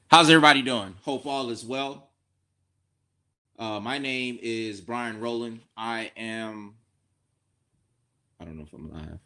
How's everybody doing? Hope all is well. My name is Brian Rowland. I don't know if I'm live.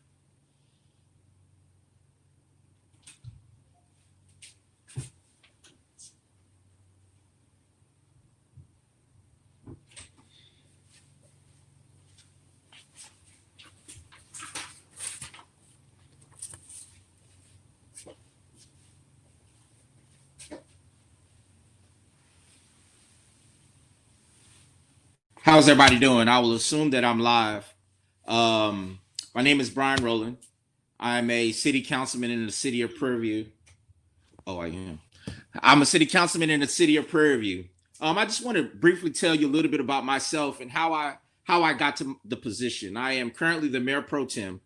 How's everybody doing? I will assume that I'm live. My name is Brian Rowland. I'm a city councilman in the city of Prairie View. Oh, I am. I'm a city councilman in the city of Prairie View. I just want to briefly tell you a little bit about myself and how I got to the position. I am currently the mayor pro tem.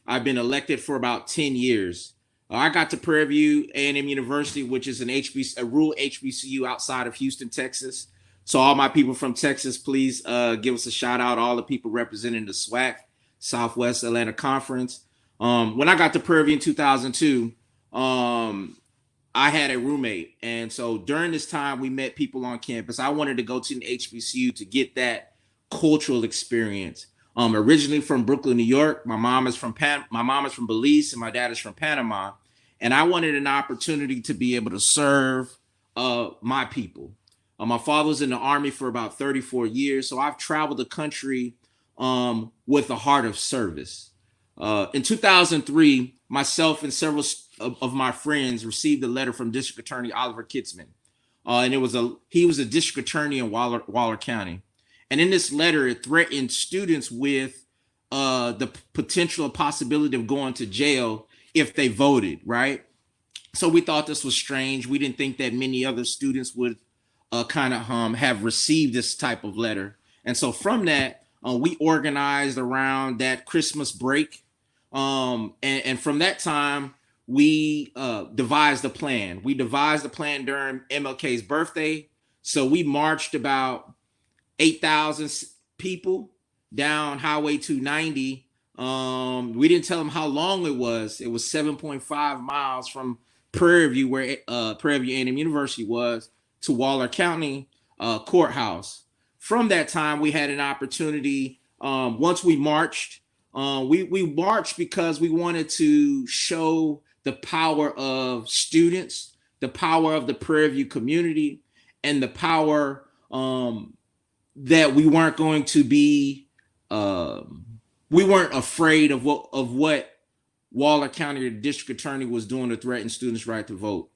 I've been elected for about 10 years. I got to Prairie View A&M University, which is a rural HBCU outside of Houston, Texas. So all my people from Texas, please give us a shout out. All the people representing the SWAC, Southwest Atlanta Conference. When I got to Prairie View in 2002, I had a roommate. And so during this time, we met people on campus. I wanted to go to an HBCU to get that cultural experience. Originally from Brooklyn, New York. My mom is from Belize and my dad is from Panama. And I wanted an opportunity to be able to serve my people. My father was in the Army for about 34 years. So I've traveled the country with a heart of service. In 2003, myself and several of my friends received a letter from District Attorney Oliver Kitzman. And he was a district attorney in Waller County. And in this letter, it threatened students with the potential possibility of going to jail if they voted, right? So we thought this was strange. We didn't think that many other students would kind of have received this type of letter. And so from that, we organized around that Christmas break. And from that time, we devised a plan. We devised a plan during MLK's birthday. So we marched about 8,000 people down Highway 290. We didn't tell them how long it was. It was 7.5 miles from Prairie View, where Prairie View A&M University was, to Waller County Courthouse. From that time, we had an opportunity. Once we marched, we marched because we wanted to show the power of students, the power of the Prairie View community, and the power that we weren't going to be. We weren't afraid of what Waller County District Attorney was doing to threaten students' right to vote.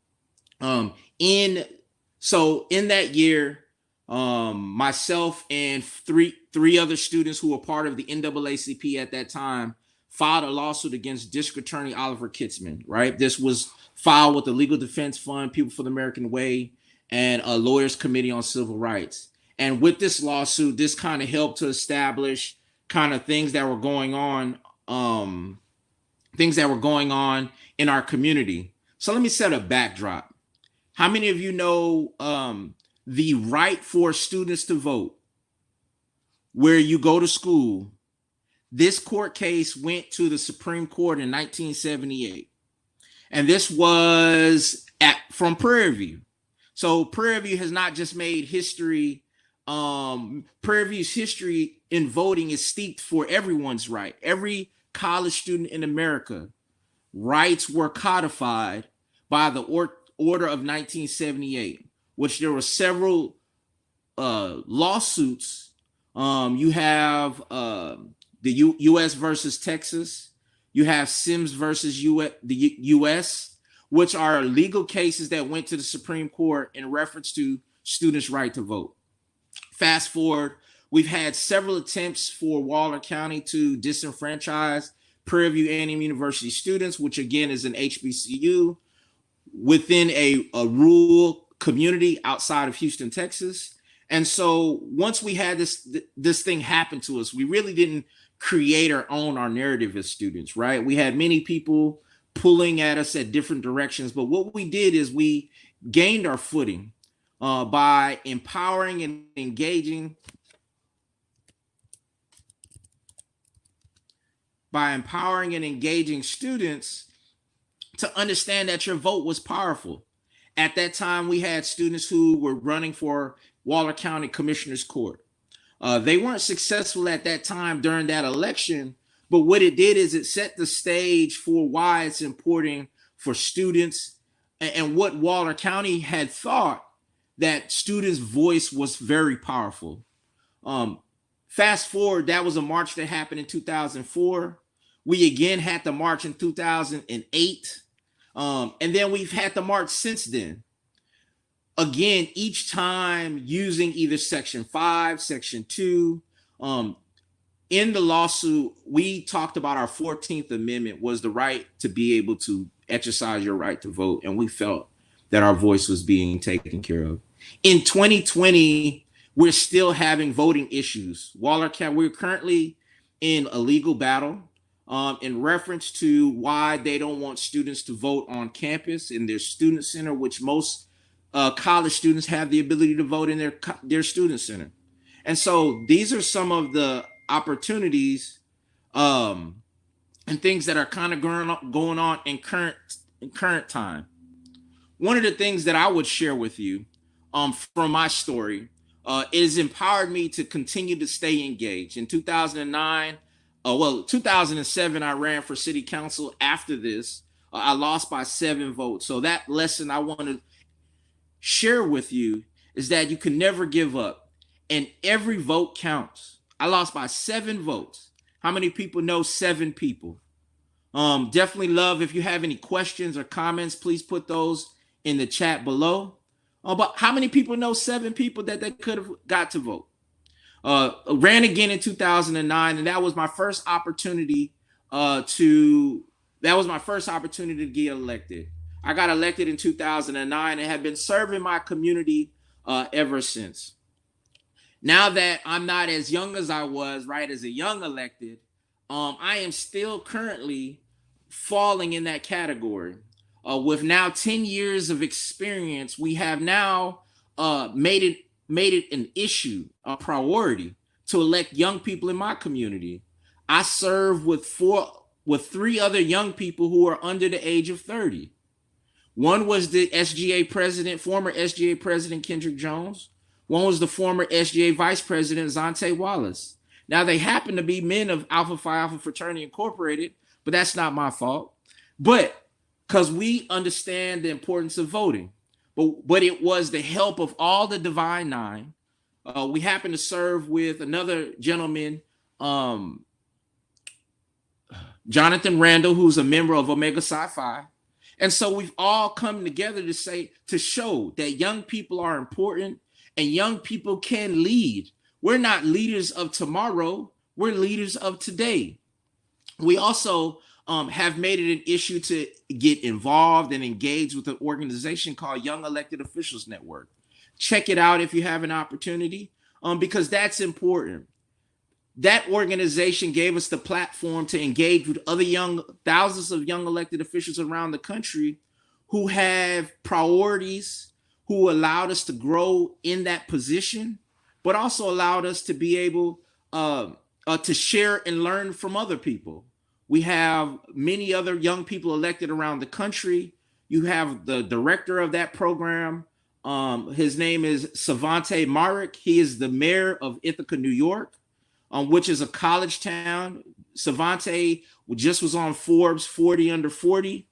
In that year, myself and three other students who were part of the NAACP at that time filed a lawsuit against District Attorney Oliver Kitzman. Right, this was filed with the Legal Defense Fund, People for the American Way, and a Lawyers Committee on Civil Rights. And with this lawsuit, this kind of helped to establish kind of things that were going on in our community. So let me set a backdrop. How many of you know the right for students to vote where you go to school? This court case went to the Supreme Court in 1978. And this was from Prairie View. So Prairie View has not just made history. Prairie View's history in voting is steeped for everyone's right. Every college student in America, rights were codified by the order of 1978, which there were several lawsuits. You have the U.S. versus Texas. You have Sims versus the U.S., which are legal cases that went to the Supreme Court in reference to students' right to vote. Fast forward, we've had several attempts for Waller County to disenfranchise Prairie View A&M University students, which again is an HBCU within a rural community outside of Houston, Texas. And so once we had this thing happen to us, we really didn't create our narrative as students, right? We had many people pulling at us at different directions, but what we did is we gained our footing by empowering and engaging students to understand that your vote was powerful. At that time, we had students who were running for Waller County Commissioner's Court. They weren't successful at that time during that election, but what it did is it set the stage for why it's important for students and what Waller County had thought that students' voice was very powerful. Fast forward, that was a march that happened in 2004. We again had the march in 2008. And then we've had the march since then. Again, each time using either Section 5, Section 2. In the lawsuit, we talked about our 14th Amendment was the right to be able to exercise your right to vote. And we felt that our voice was being taken care of. In 2020, we're still having voting issues. Waller County, we're currently in a legal battle in reference to why they don't want students to vote on campus in their student center, which most college students have the ability to vote in their student center. And so these are some of the opportunities and things that are kind of going on in current time. One of the things that I would share with you from my story is empowered me to continue to stay engaged. In 2009, 2007, I ran for city council. After this, I lost by 7 votes. So that lesson I want to share with you is that you can never give up, and every vote counts. I lost by 7 votes. How many people know 7 people? Definitely love if you have any questions or comments, please put those in the chat below. But how many people know 7 people that they could have got to vote? Ran again in 2009, and that was my first opportunity to get elected. I got elected in 2009 and have been serving my community ever since. Now that I'm not as young as I was, right, as a young elected, I am still currently falling in that category. With now 10 years of experience, we have now made it an issue, a priority to elect young people in my community. I serve with 3 other young people who are under the age of 30. One was the SGA president, former SGA president Kendrick Jones. One was the former SGA vice president Zonte Wallace. Now they happen to be men of Alpha Phi Alpha Fraternity Incorporated, but that's not my fault. But because we understand the importance of voting. But it was the help of all the Divine Nine. We happen to serve with another gentleman, Jonathan Randall, who's a member of Omega Psi Phi. And so we've all come together to show that young people are important and young people can lead. We're not leaders of tomorrow, we're leaders of today. We also have made it an issue to get involved and engage with an organization called Young Elected Officials Network. Check it out if you have an opportunity, because that's important. That organization gave us the platform to engage with thousands of young elected officials around the country who have priorities, who allowed us to grow in that position, but also allowed us to be able to share and learn from other people. We have many other young people elected around the country. You have the director of that program. His name is Savante Marek. He is the mayor of Ithaca, New York, which is a college town. Savante just was on Forbes 40 under 40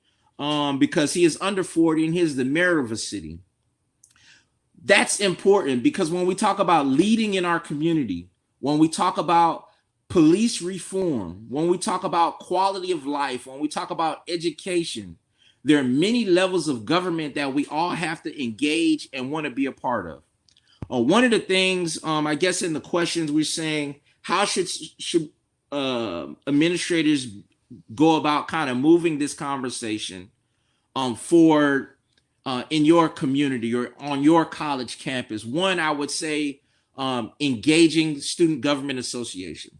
because he is under 40 and he is the mayor of a city. That's important because when we talk about leading in our community, when we talk about police reform, when we talk about quality of life, when we talk about education, there are many levels of government that we all have to engage and want to be a part of. One of the things, I guess in the questions we're saying, how should administrators go about kind of moving this conversation forward in your community or on your college campus? One, I would say engaging student government association.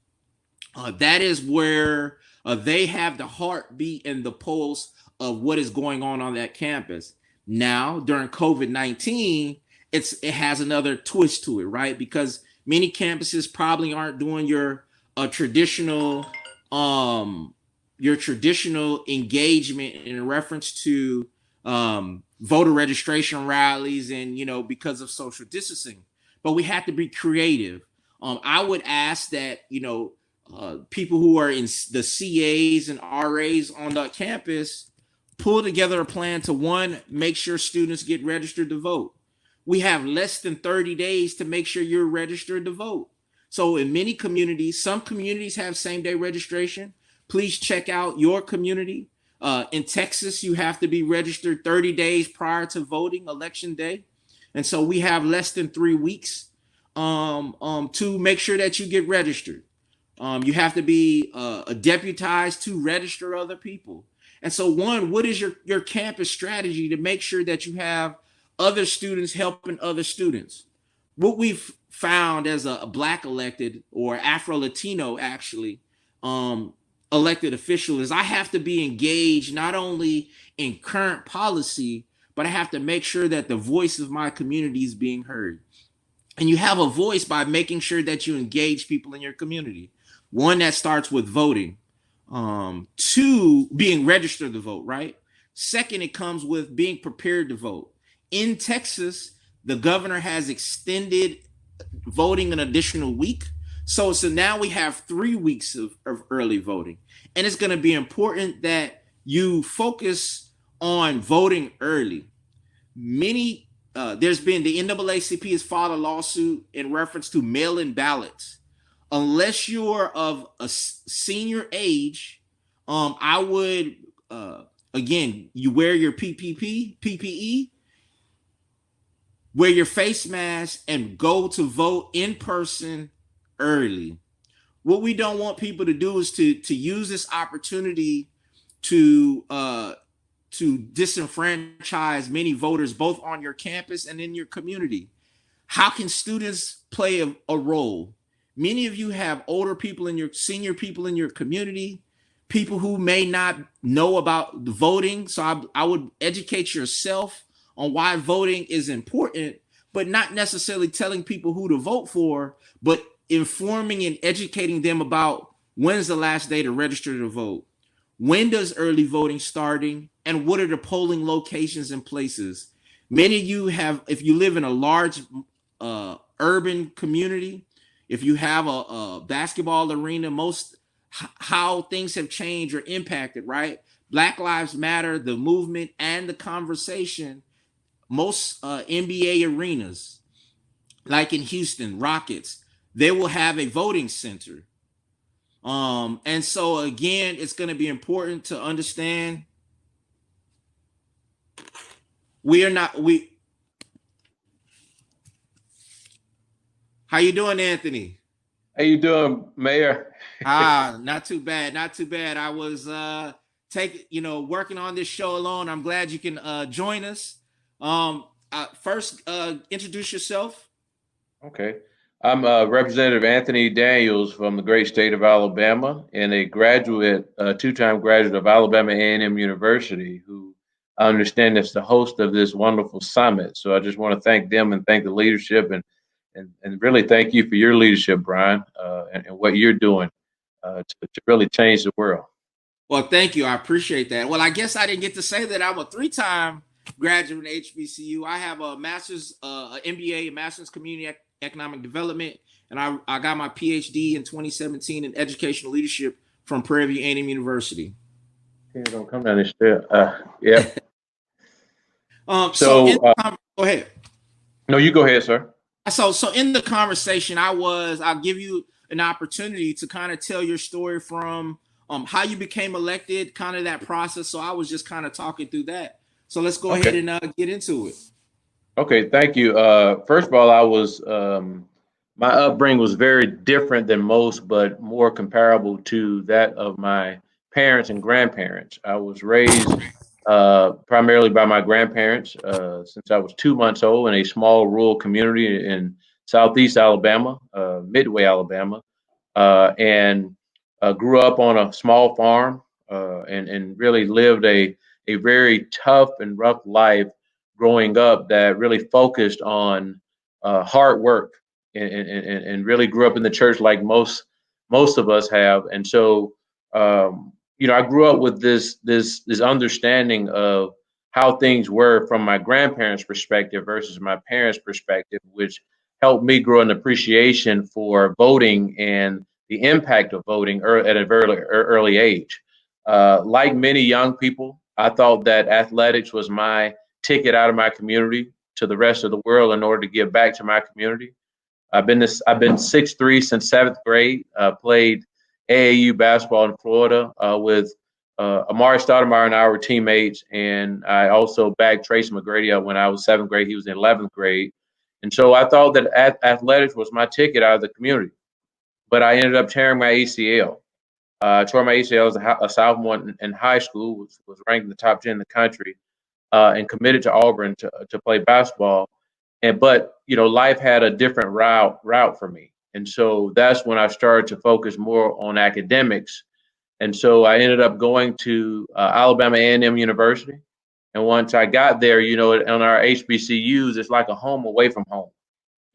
That is where they have the heartbeat and the pulse of what is going on that campus. Now, during COVID-19, it has another twist to it, right? Because many campuses probably aren't doing your traditional engagement in reference to voter registration rallies and, because of social distancing. But we have to be creative. I would ask that, people who are in the CAs and RAs on the campus pull together a plan to, one, make sure students get registered to vote. We have less than 30 days to make sure you're registered to vote. So in many communities, some communities have same-day registration. Please check out your community. In Texas, you have to be registered 30 days prior to voting election day. And so we have less than 3 weeks to make sure that you get registered. You have to be deputized to register other people. And so, one, what is your campus strategy to make sure that you have other students helping other students? What we've found as a Black elected or Afro-Latino, actually, elected official is I have to be engaged not only in current policy, but I have to make sure that the voice of my community is being heard. And you have a voice by making sure that you engage people in your community. One, that starts with voting. Two, being registered to vote, right? Second, it comes with being prepared to vote. In Texas, the governor has extended voting an additional week. So now we have 3 weeks of early voting. And it's going to be important that you focus on voting early. There's been the NAACP has filed a lawsuit in reference to mail-in ballots. Unless you're of a senior age, I would, again, you wear your PPE, wear your face mask, and go to vote in person early. What we don't want people to do is to use this opportunity to disenfranchise many voters, both on your campus and in your community. How can students play a role? Many of you have older people senior people in your community, people who may not know about the voting. So I would educate yourself on why voting is important, but not necessarily telling people who to vote for, but informing and educating them about when's the last day to register to vote. When does early voting starting, and what are the polling locations and places? Many of you if you live in a large urban community, if you have a basketball arena, how things have changed or impacted, right? Black Lives Matter, the movement and the conversation, most NBA arenas, like in Houston, Rockets, they will have a voting center. And so again, it's going to be important to understand how you doing, Anthony? How you doing, Mayor? Not too bad. Not too bad. I was working on this show alone. I'm glad you can join us. First, introduce yourself. Okay. I'm Representative Anthony Daniels from the great state of Alabama and a two-time graduate of Alabama A&M University, who I understand is the host of this wonderful summit. So I just want to thank them and thank the leadership and really thank you for your leadership, Brian, and what you're doing to really change the world. Well, thank you. I appreciate that. Well, I guess I didn't get to say that I'm a 3-time graduate in HBCU. I have a master's, MBA, a master's community economic development, and I got my PhD in 2017 in educational leadership from Prairie View A&M University. Okay, don't come down this step. Yeah. Go ahead. No, you go ahead, sir. So in the conversation, I'll give you an opportunity to kind of tell your story from how you became elected, kind of that process. So I was just kind of talking through that. So let's go ahead and get into it. Okay, thank you. First of all, my upbringing was very different than most, but more comparable to that of my parents and grandparents. I was raised primarily by my grandparents since I was 2 months old in a small rural community in southeast Alabama, Midway, Alabama, and grew up on a small farm and really lived a very tough and rough life growing up that really focused on hard work and really grew up in the church like most of us have. And so, I grew up with this understanding of how things were from my grandparents' perspective versus my parents' perspective, which helped me grow an appreciation for voting and the impact of voting at a very early age. Like many young people, I thought that athletics was my ticket out of my community to the rest of the world in order to give back to my community. I've been 6'3" since seventh grade. Played AAU basketball in Florida with Amari Stoudemire and I were teammates, and I also bagged Tracy McGrady up when I was seventh grade. He was in 11th grade, and so I thought that athletics was my ticket out of the community. But I ended up tearing my ACL. I tore my ACL as a sophomore in high school, was ranked in the top 10 in the country, and committed to Auburn to play basketball. But life had a different route for me, and so that's when I started to focus more on academics. And so I ended up going to Alabama A&M University. And once I got there, on our HBCUs, it's like a home away from home.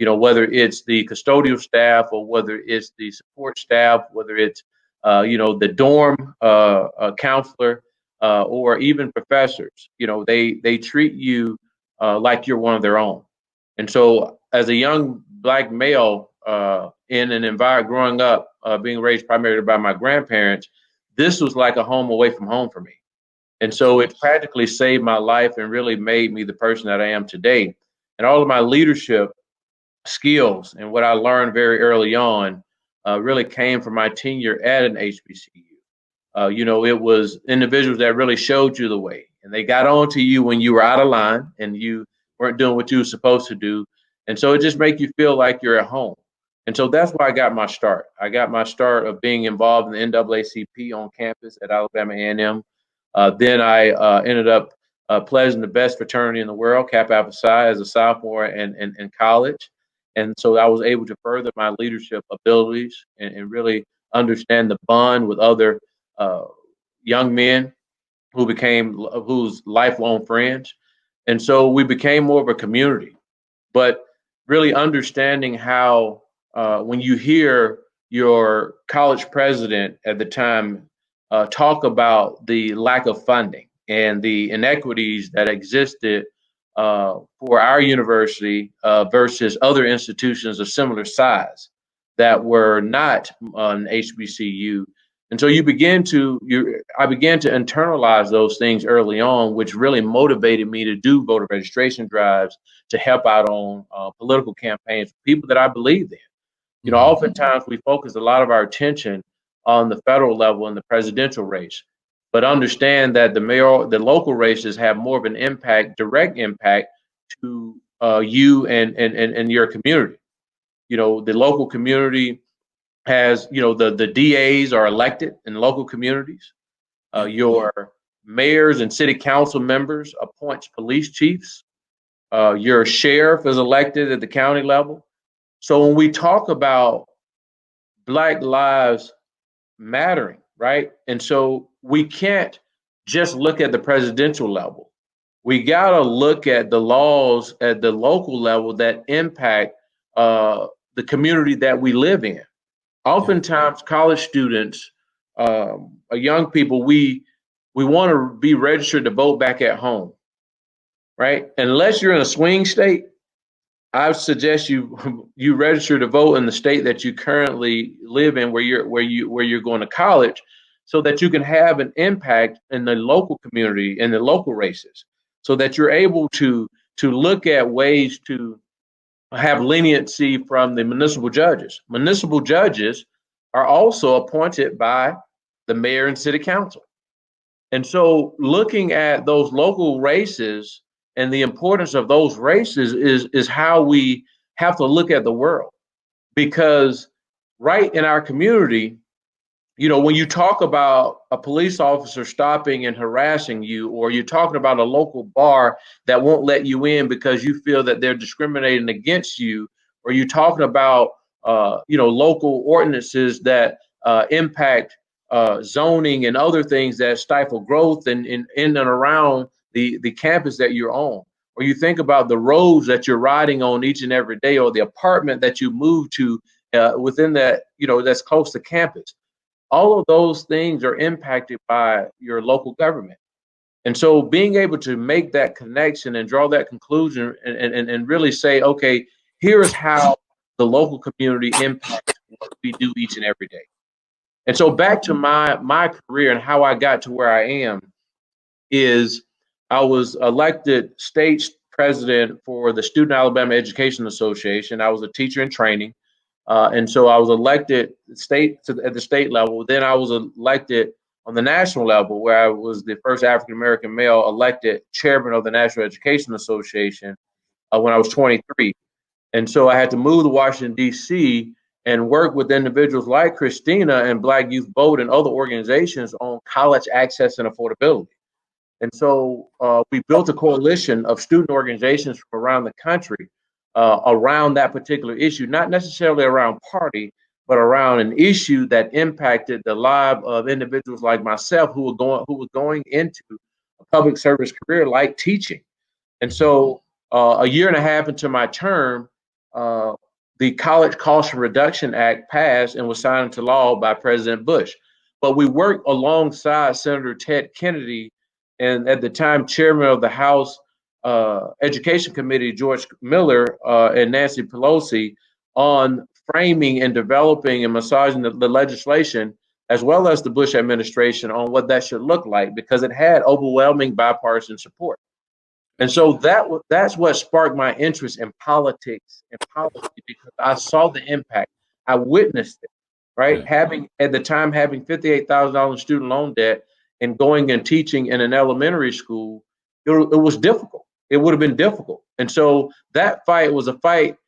Whether it's the custodial staff or whether it's the support staff, whether it's the dorm counselor or even professors, they treat you like you're one of their own. And so as a young Black male in an environment growing up, being raised primarily by my grandparents, this was like a home away from home for me. And so it practically saved my life and really made me the person that I am today. And all of my leadership skills and what I learned very early on really came from my tenure at an HBCU. It was individuals that really showed you the way, and they got on to you when you were out of line and you weren't doing what you were supposed to do. And so it just makes you feel like you're at home. And so that's why I got my start. I got my start of being involved in the NAACP on campus at Alabama A&M. Then I ended up pledging the best fraternity in the world, Kappa Alpha Psi, as a sophomore in college. And so I was able to further my leadership abilities and really understand the bond with other young men who's lifelong friends. And so we became more of a community, but really understanding how when you hear your college president at the time talk about the lack of funding and the inequities that existed for our university versus other institutions of similar size that were not an HBCU. And so I began to internalize those things early on, which really motivated me to do voter registration drives to help out on political campaigns, people that I believed in. Oftentimes we focus a lot of our attention on the federal level and the presidential race, but understand that the local races have more of an impact, direct impact to you and your community. The local community has, the DAs are elected in local communities. Your mayors and city council members appoints police chiefs. Your sheriff is elected at the county level. So when we talk about Black lives mattering, right? And so we can't just look at the presidential level. We got to look at the laws at the local level that impact the community that we live in. Oftentimes, college students, young people, we want to be registered to vote back at home, right? Unless you're in a swing state, I suggest you register to vote in the state that you currently live in, where you're going to college, so that you can have an impact in the local community, in the local races, so that you're able to look at ways to have leniency from the municipal judges. Municipal judges are also appointed by the mayor and city council. And so looking at those local races and the importance of those races is how we have to look at the world. Because right in our community, when you talk about a police officer stopping and harassing you, or you're talking about a local bar that won't let you in because you feel that they're discriminating against you, or you're talking about local ordinances that impact zoning and other things that stifle growth in and around the campus that you're on, or you think about the roads that you're riding on each and every day, or the apartment that you move to within that, that's close to campus. All of those things are impacted by your local government. And so being able to make that connection and draw that conclusion and really say, okay, here's how the local community impacts what we do each and every day. And so back to my career and how I got to where I am is I was elected state president for the Student Alabama Education Association. I was a teacher in training. And so I was elected at the state level. Then I was elected on the national level, where I was the first African American male elected chairman of the National Education Association when I was 23. And so I had to move to Washington, D.C. and work with individuals like Christina and Black Youth Vote and other organizations on college access and affordability. And so we built a coalition of student organizations from around the country around that particular issue, not necessarily around party, but around an issue that impacted the lives of individuals like myself who was going into a public service career like teaching. And so a year and a half into my term, the College Cost Reduction Act passed and was signed into law by President Bush. But we worked alongside Senator Ted Kennedy and at the time chairman of the House Education Committee, George Miller, and Nancy Pelosi on framing and developing and massaging the legislation, as well as the Bush administration on what that should look like, because it had overwhelming bipartisan support. And so that's what sparked my interest in politics and policy, because I saw the impact. I witnessed it, right? Having at the time having $58,000 student loan debt and going and teaching in an elementary school, it was difficult. It would have been difficult. And so that fight was a fight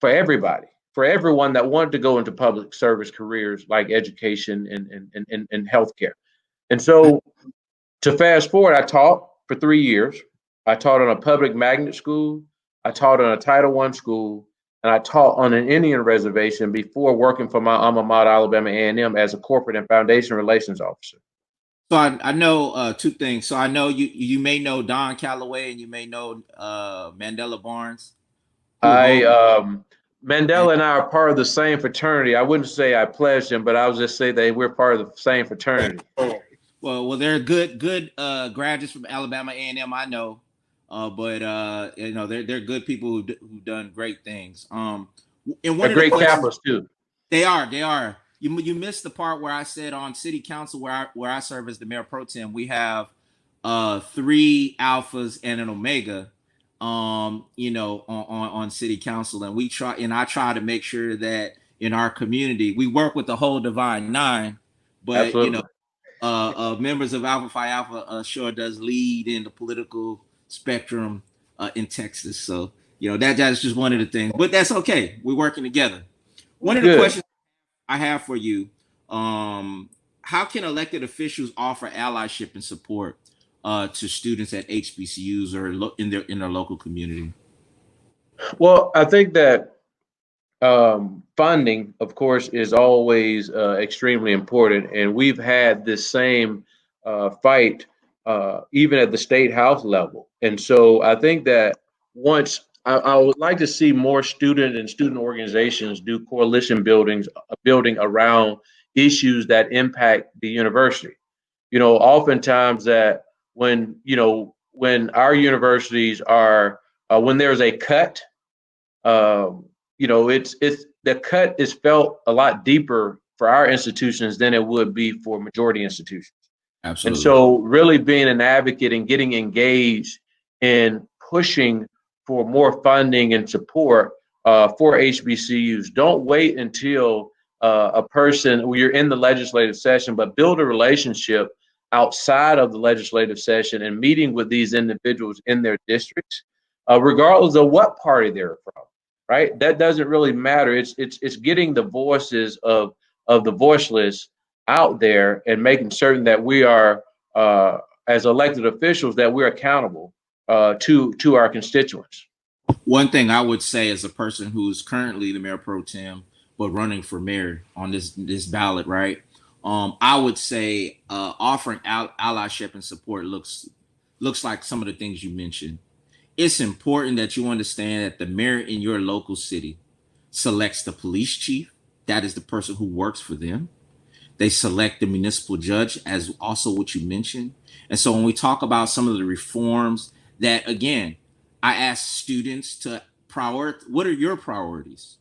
for everybody, for everyone that wanted to go into public service careers like education and healthcare. And so to fast forward, I taught for 3 years. I taught on a public magnet school. I taught on a Title I school, and I taught on an Indian reservation before working for my alma mater, Alabama A&M, as a corporate and foundation relations officer. So I know two things. So I know you may know Don Calloway and you may know Mandela Barnes. Mandela and I are part of the same fraternity. I wouldn't say I pledged him, but I would just say that we're part of the same fraternity. Well, they're good graduates from Alabama A&M. I know, but they're good people who've done great things. And they're great Kappas too. They are. You missed the part where I said on city council where I serve as the mayor pro tem, we have 3 alphas and an omega, on city council, and I try to make sure that in our community we work with the whole divine 9, but Absolutely. Members of Alpha Phi Alpha sure does lead in the political spectrum in Texas. So that's just one of the things, but that's okay. We're working together. One of the questions I have for you: how can elected officials offer allyship and support to students at HBCUs or in their local community? Well, I think that funding, of course, is always extremely important, and we've had this same fight even at the state house level. And so I think that once I would like to see more student organizations do coalition building around issues that impact the university. Oftentimes that when our universities are when there's a cut, it's the cut is felt a lot deeper for our institutions than it would be for majority institutions. Absolutely. And so really being an advocate and getting engaged in pushing for more funding and support for HBCUs. Don't wait until you're in the legislative session, but build a relationship outside of the legislative session and meeting with these individuals in their districts, regardless of what party they're from. Right? That doesn't really matter. It's getting the voices of the voiceless out there and making certain that we are, as elected officials, that we're accountable to our constituents. One thing I would say as a person who's currently the mayor pro tem but running for mayor on this ballot, right? I would say offering allyship and support looks like some of the things you mentioned. It's important that you understand that the mayor in your local city selects the police chief. That is the person who works for them. They select the municipal judge, as also what you mentioned. And so when we talk about some of the reforms that, again, I ask students to prioritize, what are your priorities?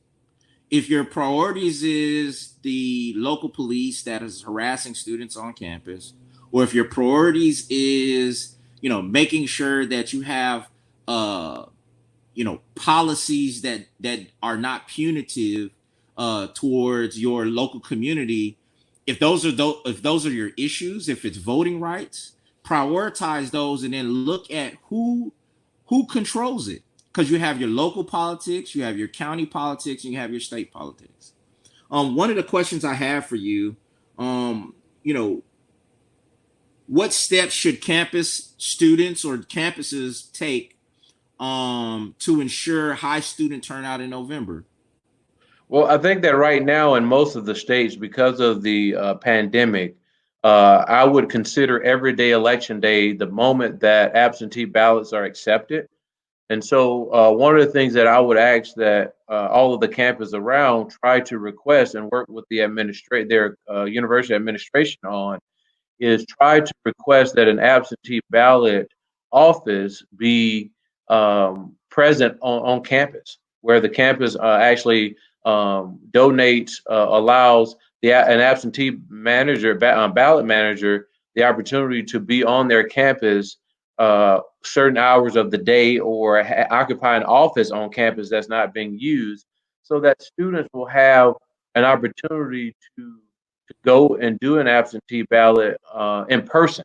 If your priorities is the local police that is harassing students on campus, or if your priorities is, making sure that you have, policies that are not punitive towards your local community, if those are your issues, if it's voting rights, prioritize those, and then look at who controls it, because you have your local politics, you have your county politics, and you have your state politics. One of the questions I have for you, um, you know, what steps should campus students or campuses take to ensure high student turnout in November? Well, I think that right now in most of the states, because of the pandemic, I would consider everyday election day the moment that absentee ballots are accepted. And so, one of the things that I would ask that all of the campus around try to request and work with their university administration on is try to request that an absentee ballot office be present on campus, where the campus actually donates, allows an absentee ballot manager, the opportunity to be on their campus certain hours of the day, or occupy an office on campus that's not being used, so that students will have an opportunity to go and do an absentee ballot in person.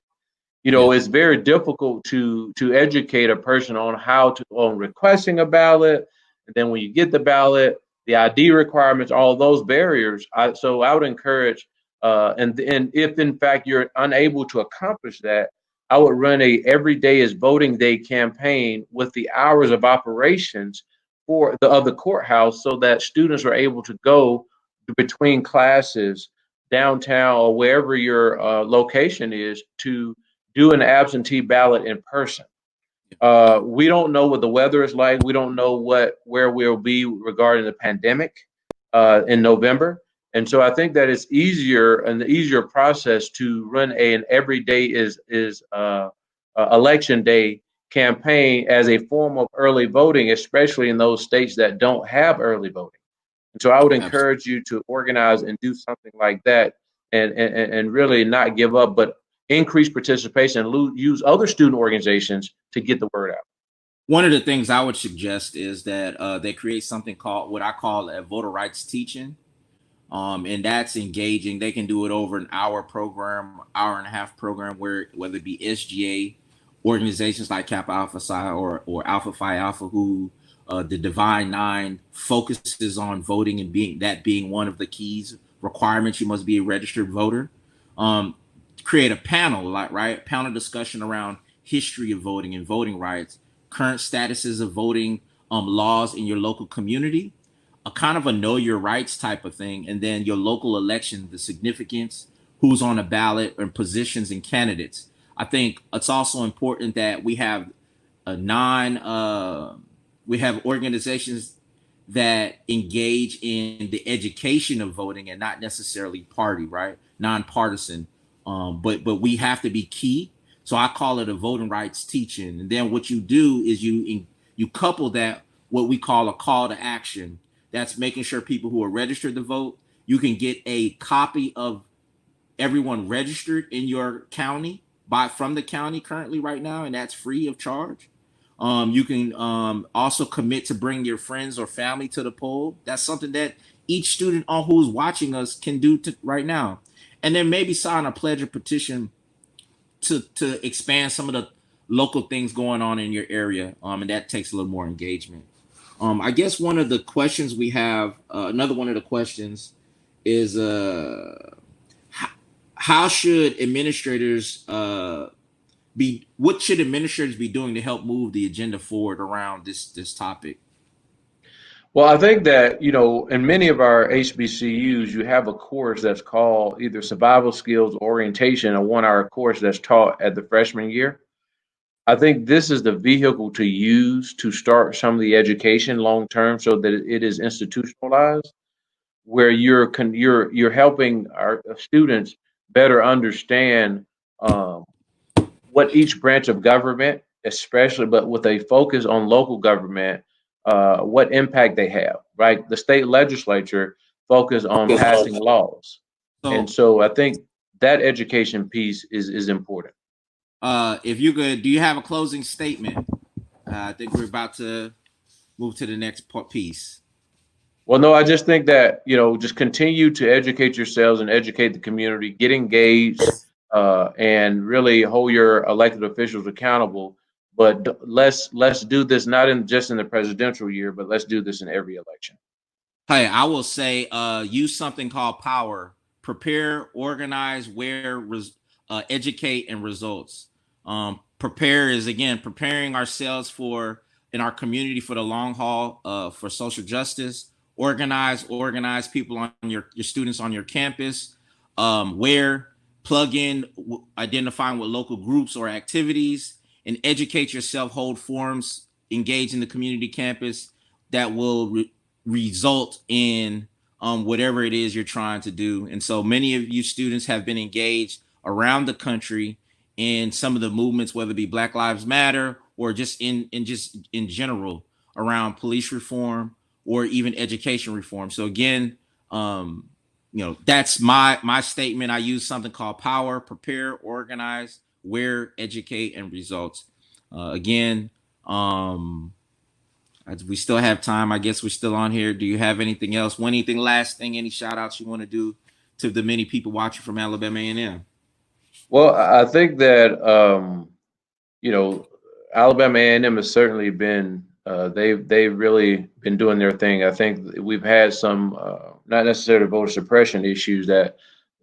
Yeah, It's very difficult to educate a person on how to on requesting a ballot, and then when you get the ballot, the ID requirements, all those barriers. So I would encourage, and if in fact you're unable to accomplish that, I would run a every day is voting day campaign with the hours of operations for the courthouse, so that students are able to go between classes downtown or wherever your location is to do an absentee ballot in person. We don't know what the weather is like. We don't know where we'll be regarding the pandemic in November. And so I think that it's easier and the easier process to run an every day is election day campaign as a form of early voting, especially in those states that don't have early voting. And so I would absolutely. encourage you to organize and do something like that, and really not give up, but increase participation and use other student organizations to get the word out. One of the things I would suggest is that they create something called what I call a voter rights teaching. And that's engaging. They can do it over an hour program, hour and a half program, where whether it be SGA organizations like Kappa Alpha Psi or Alpha Phi Alpha, who the Divine Nine focuses on voting, and being one of the keys requirements. You must be a registered voter. Um, Create a panel, like, right, panel discussion around history of voting and voting rights, current statuses of voting laws in your local community, a kind of a know your rights type of thing, and then your local election, the significance, who's on a ballot, and positions and candidates. I think it's also important that we have a non we have organizations that engage in the education of voting, and not necessarily party, right, nonpartisan. But we have to be key. So I call it a voting rights teaching. And then what you do is you couple that, what we call a call to action. That's making sure people who are registered to vote, you can get a copy of everyone registered in your county from the county currently right now, and that's free of charge. You can also commit to bring your friends or family to the poll. That's something that each student on who's watching us can do right now. And then maybe sign a pledge or petition to expand some of the local things going on in your area. And that takes a little more engagement. I guess one of the questions we have, another one of the questions is, how should administrators what should administrators be doing to help move the agenda forward around this topic? Well, I think that, in many of our HBCUs, you have a course that's called either survival skills orientation, a 1 hour course that's taught at the freshman year. I think this is the vehicle to use to start some of the education long term, so that it is institutionalized. where you're helping our students better understand um, what each branch of government, especially, but with a focus on local government, what impact they have, right? The state legislature focus on passing laws. And So, so I think that education piece is important. if you could, do you have a closing statement? I think we're about to move to the next piece. Well, no, I just think that, just continue to educate yourselves and educate the community, get engaged, and really hold your elected officials accountable. But let's do this not in just in the presidential year, but let's do this in every election. Hey, I will say, use something called power. Prepare, organize, educate, and results. Prepare is again preparing ourselves for in our community for the long haul, for social justice. Organize people on your students on your campus. Where plug in, identifying with local groups or activities, and educate yourself. Hold forums, engage in the community campus that will result in whatever it is you're trying to do. And so many of you students have been engaged around the country in some of the movements, whether it be Black Lives Matter or just in general around police reform or even education reform. So again, that's my statement. I use something called power, prepare, organize, where, educate, and results. Again, we still have time. I guess we're still on here. Do you have anything else? Anything last thing? Any shout outs you want to do to the many people watching from Alabama A&M? Well, I think that you know, Alabama A&M has certainly been they've really been doing their thing. I think we've had some not necessarily voter suppression issues that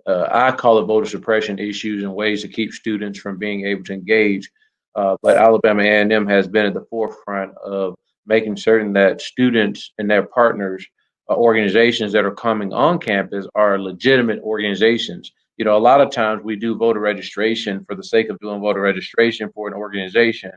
I call it voter suppression issues and ways to keep students from being able to engage. But Alabama A&M has been at the forefront of making certain that students and their partners, organizations that are coming on campus, are legitimate organizations. A lot of times we do voter registration for the sake of doing voter registration for an organization,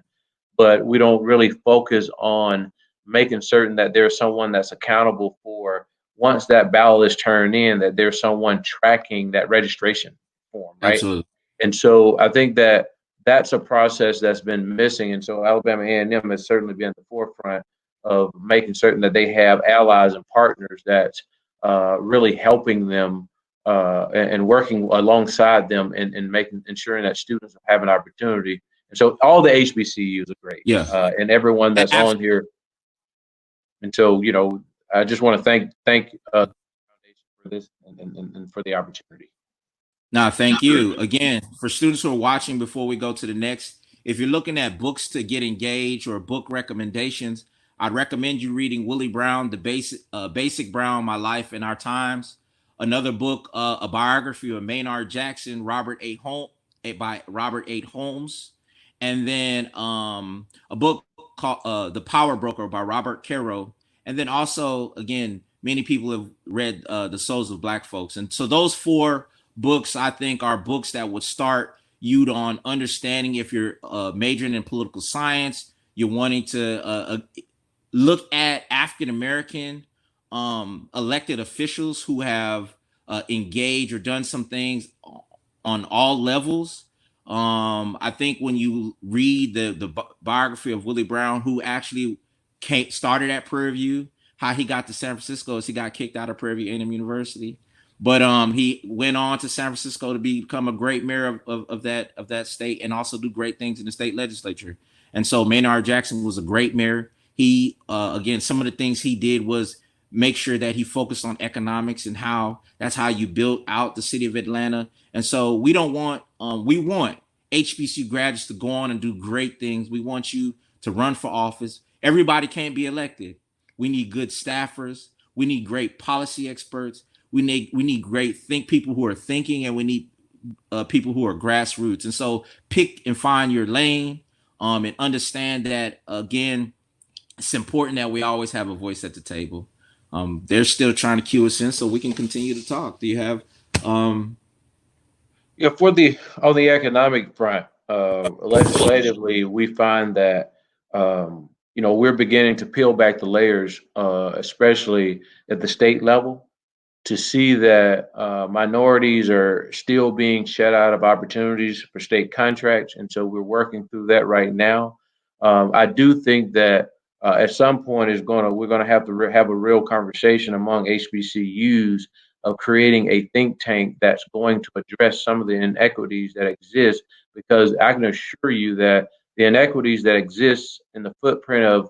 but we don't really focus on making certain that there's someone that's accountable for once that ballot is turned in, that there's someone tracking that registration form, right? Absolutely. And so I think that that's a process that's been missing. And so Alabama A&M has certainly been at the forefront of making certain that they have allies and partners that's really helping them and working alongside them and making ensuring that students have an opportunity. And so all the HBCUs are great, Yeah. and everyone that's Absolutely. on here. And so, I just want to thank the foundation for this and for the opportunity. Now, thank you again for students who are watching. Before we go to the next, if you're looking at books to get engaged or book recommendations, I'd recommend you reading Willie Brown, the Basic Brown, My Life in Our Times. Another book, a biography of Maynard Jackson, by Robert A. Holmes, and then a book called The Power Broker by Robert Caro. And then also, again, many people have read The Souls of Black Folks. And so those four books, I think, are books that would start you on understanding if you're majoring in political science, you're wanting to look at African American elected officials who have engaged or done some things on all levels. I think when you read the biography of Willie Brown, who actually started at Prairie View, how he got to San Francisco is he got kicked out of Prairie View A&M University. But he went on to San Francisco to become a great mayor of that state and also do great things in the state legislature. And so Maynard Jackson was a great mayor. He again, some of the things he did was make sure that he focused on economics and that's how you built out the city of Atlanta. And so we want HBCU graduates to go on and do great things. We want you to run for office. Everybody can't be elected. We need good staffers. We need great policy experts. We need great people who are thinking, and we need people who are grassroots. And so pick and find your lane, and understand that again, it's important that we always have a voice at the table. They're still trying to cue us in so we can continue to talk. Do you have? Yeah, on the economic front, legislatively, we find that we're beginning to peel back the layers, especially at the state level. to see that minorities are still being shut out of opportunities for state contracts, and so we're working through that right now. I do think that at some point we're gonna have to have a real conversation among HBCUs of creating a think tank that's going to address some of the inequities that exist, because I can assure you that the inequities that exist in the footprint of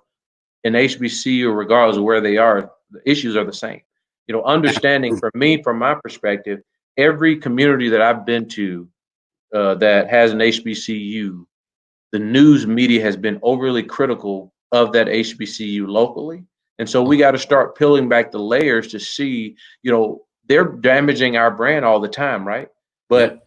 an HBCU, regardless of where they are, the issues are the same. You know, understanding for me, from my perspective, every community that I've been to that has an HBCU, the news media has been overly critical of that HBCU locally. And so we got to start peeling back the layers to see, they're damaging our brand all the time, right? But Yep.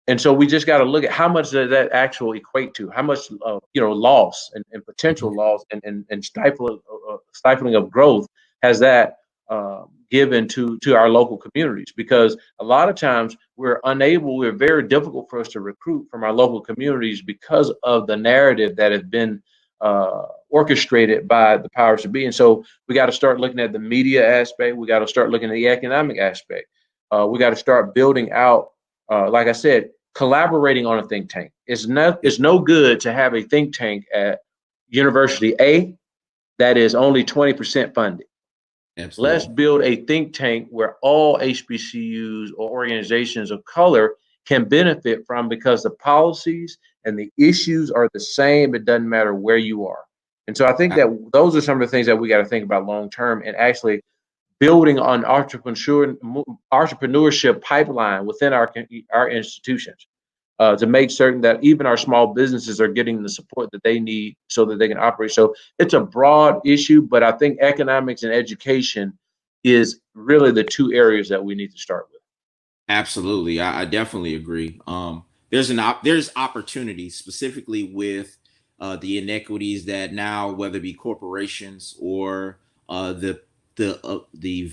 and so we just got to look at how much does that actually equate to, how much loss and potential loss and stifling of growth has that given to our local communities, because a lot of times we're very difficult for us to recruit from our local communities because of the narrative that has been orchestrated by the powers to be. And so we got to start looking at the media aspect. We got to start looking at the economic aspect. We got to start building out, like I said, collaborating on a think tank. It's no good to have a think tank at University A that is only 20% funded. Let's Absolutely. build a think tank where all HBCUs or organizations of color can benefit from, because the policies and the issues are the same. It doesn't matter where you are. And so I think that those are some of the things that we got to think about long term, and actually building on entrepreneurship pipeline within our institutions, to make certain that even our small businesses are getting the support that they need so that they can operate. So it's a broad issue, but I think economics and education is really the two areas that we need to start with. Absolutely. I definitely agree. There's opportunities specifically with the inequities that now, whether it be corporations or the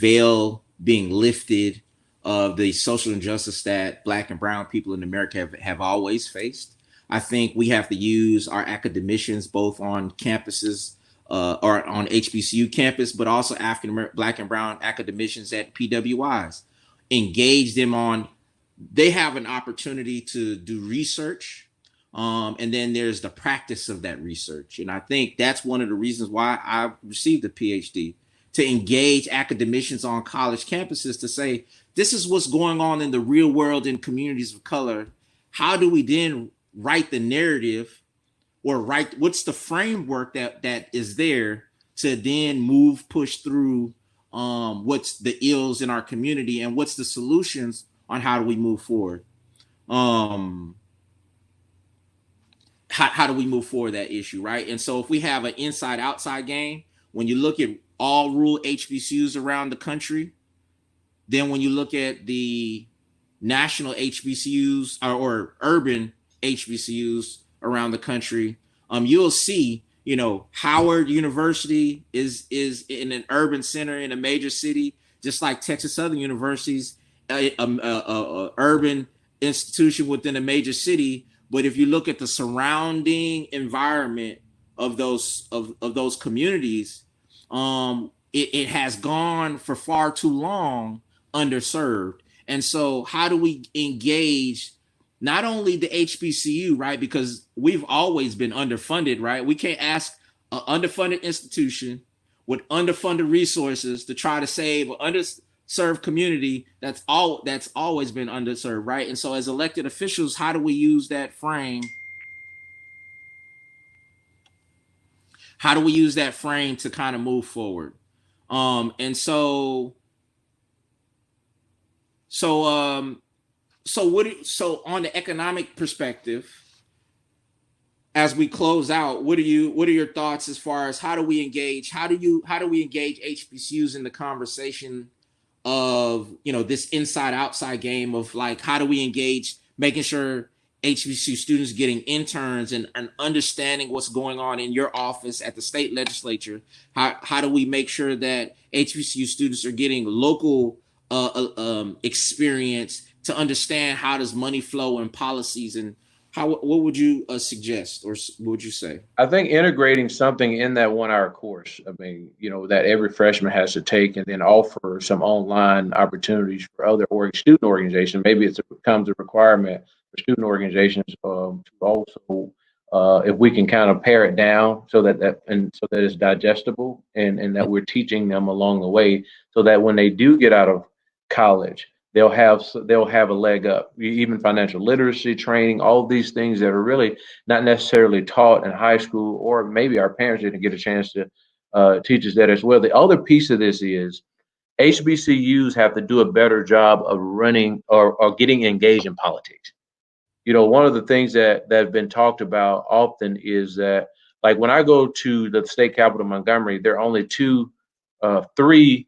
veil being lifted of the social injustice that Black and Brown people in America have always faced. I think we have to use our academicians both on campuses or on HBCU campus, but also African Black and Brown academicians at PWIs. Engage them on. They have an opportunity to do research, and then there's the practice of that research. And I think that's one of the reasons why I received a PhD, to engage academicians on college campuses to say, this is what's going on in the real world in communities of color. How do we then write the narrative, or write what's the framework that is there to then push through what's the ills in our community, and what's the solutions on how do we move forward. How do we move forward that issue, right? And so if we have an inside outside game, when you look at all rural HBCUs around the country, then when you look at the national HBCUs or urban HBCUs around the country, you'll see, Howard University is in an urban center in a major city, just like Texas Southern University's a urban institution within a major city. But if you look at the surrounding environment of those communities, it has gone for far too long underserved. And so how do we engage not only the HBCU, right? Because we've always been underfunded, right? We can't ask an underfunded institution with underfunded resources to try to save an underserved community that's always been underserved, right? And so as elected officials, how do we use that frame? How do we use that frame to kind of move forward? And so so so on the economic perspective, as we close out, what are your thoughts as far as how do we engage HBCUs in the conversation of this inside outside game of, like, how do we engage making sure HBCU students getting interns and understanding what's going on in your office at the state legislature? How do we make sure that HBCU students are getting local experience to understand how does money flow and policies, and what would you suggest, or what would you say? I think integrating something in that 1 hour course, I mean, that every freshman has to take, and then offer some online opportunities for other student organizations. Maybe it becomes a requirement for student organizations to also, if we can kind of pare it down so that it's digestible, and that we're teaching them along the way, so that when they do get out of college, they'll have a leg up. Even financial literacy training, all of these things that are really not necessarily taught in high school, or maybe our parents didn't get a chance to teach us that as well. The other piece of this is HBCUs have to do a better job of running, or getting engaged in politics. One of the things that have been talked about often is that, like, when I go to the state capital, Montgomery, there are only three,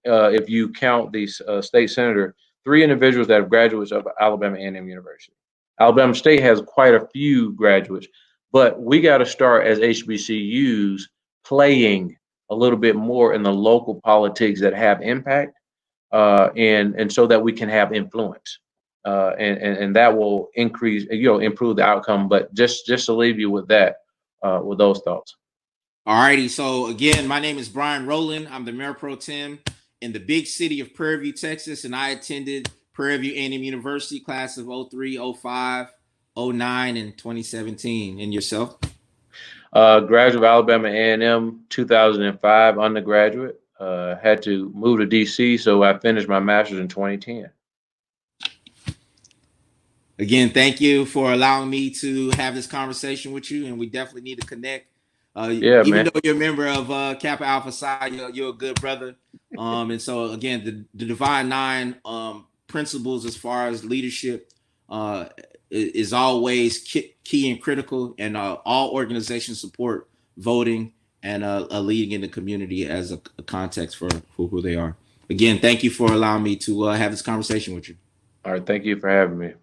if you count the state senator, three individuals that have graduates of Alabama A&M University. Alabama State has quite a few graduates, but we got to start as HBCUs playing a little bit more in the local politics that have impact, and so that we can have influence, and that will increase, improve the outcome. But just to leave you with that, with those thoughts. All righty. So again, my name is Brian Rowland. I'm the Mayor Pro Tem in the big city of Prairie View, Texas, and I attended Prairie View A&M University, class of 03, 05, 09, and 2017. And yourself? Graduate of Alabama A&M 2005, undergraduate. Had to move to DC, so I finished my master's in 2010. Again, thank you for allowing me to have this conversation with you, and we definitely need to connect. Even though you're a member of Kappa Alpha Psi, you're a good brother. And so again, the Divine Nine principles as far as leadership is always key and critical, and all organizations support voting and leading in the community as a context for who they are. Again, thank you for allowing me to have this conversation with you. All right, thank you for having me.